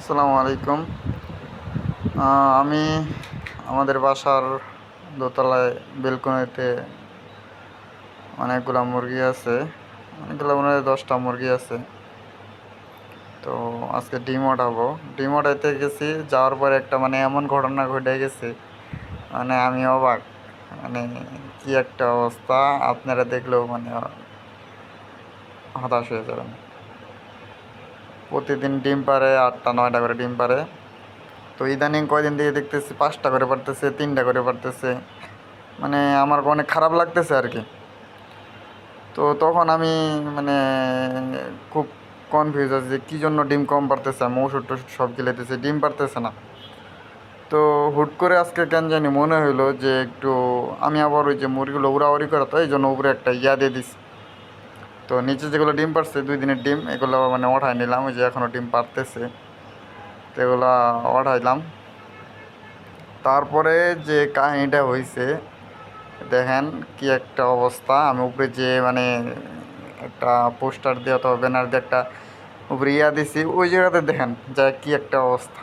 আসসালামু আলাইকুম। আমি আমাদের বাসার দোতলায় বেলকনিতে অনেকগুলো মুরগি আছে। অনেকগুলো মনে হয় 10টা মুরগি আছে। তো আজকে ডিম ওঠাবো। ডিম ওঠাইতে গেছি, যাওয়ার পরে একটা এমন ঘটনা ঘটে গেছে, আমি অবাক। মানে কি একটা অবস্থা, আপনারা দেখলেও হতাশ হয়ে যাবেন। প্রতিদিন ডিম পারে 8টা 9টা করে ডিম পারে। তো ইদানিং কয়দিন দিয়ে দেখতেছি 5টা করে পারতেছে, 3টা করে পারতেছে। আমার অনেক খারাপ লাগতেছে আর কি। তো তখন আমি মানে খুব কনফিউজ আছি যে কী জন্য ডিম কম পারতেছে। আমি ওষুধ টষুধ সব গিলাইতেছি, ডিম পারতেছে না। তো হুট করে আজকে কেন জানি মনে হইলো যে একটু আমি আবার ওই যে মুরগিগুলো উড়াউড়ি করে, তো এই জন্য উপরে একটা ইয়া দিয়ে দিছি। তো নিচে যেগুলো ডিম পারছে 2 দিনের ডিম, এগুলো ওঠাই নিলাম। ওই যে এখনও ডিম পারতেছে, তো এগুলো ওঠাইলাম। তারপরে যে কাহিনিটা হয়েছে, দেখেন কি একটা অবস্থা। আমি উপরে যে একটা পোস্টার দিয়ে অথবা ব্যানার দিয়ে একটা উপরে ইয়া দিছি, ওই জায়গাতে দেখেন যা কি একটা অবস্থা।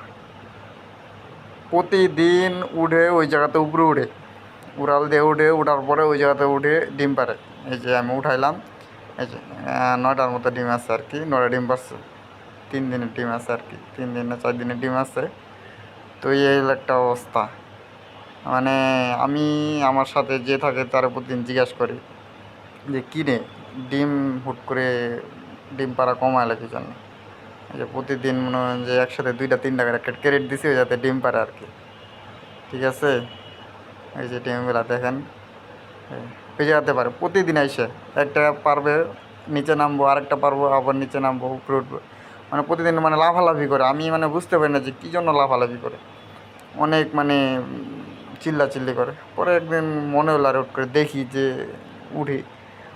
প্রতিদিন উঠে ওই জায়গাতে উপরে উঠে, উড়াল দিয়ে উঠে, উঠার পরে ওই জায়গাতে উঠে ডিম পারে। এই যে আমি উঠাইলাম, এই যে 9টার মতো ডিম আছে আর কি। 9টা ডিম পারছে। 3 দিনের ডিম আছে আর কি, 3 দিন না 4 দিনের ডিম আছে। তো এই হলো একটা অবস্থা। মানে আমি আমার সাথে যে থাকে তার প্রতিদিন জিজ্ঞাসা করি যে কী রে, ডিম হুট করে ডিম পাড়া কমাইলে কি জন্য। এই যে প্রতিদিন মনে হয় যে একসাথে 2টা 3টা করে একটা ক্যারেট দিছি, ওই যাতে ডিম পারে আর কি। ঠিক আছে, এই যে ডিমগুলা দেখেন, ওই জায়গাতে পারে প্রতিদিন আইসে। একটা পারবে, নিচে নামবো, আরেকটা পারবো, আবার নিচে নামবো, উপরে উঠবো। প্রতিদিন লাফালাফি করে। আমি বুঝতে পারি না যে কী জন্য লাফালাফি করে। অনেক চিল্লা চিল্লি করে। পরে একদিন মনে হলো আর হুট করে দেখি যে উঠি।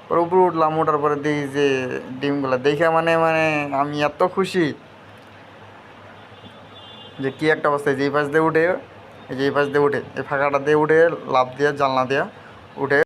পরে উপরে উঠলাম, ওঠার পরে দেখি যে ডিমগুলো দেখে আমি এত খুশি যে কী একটা অবস্থায়, যে এই পাশ দিয়ে উঠে, এই যে এই পাশ দিয়ে উঠে, এই ফাঁকাটা দিয়ে উঠে লাফ দিয়ে জানলা দিয়ে উঠে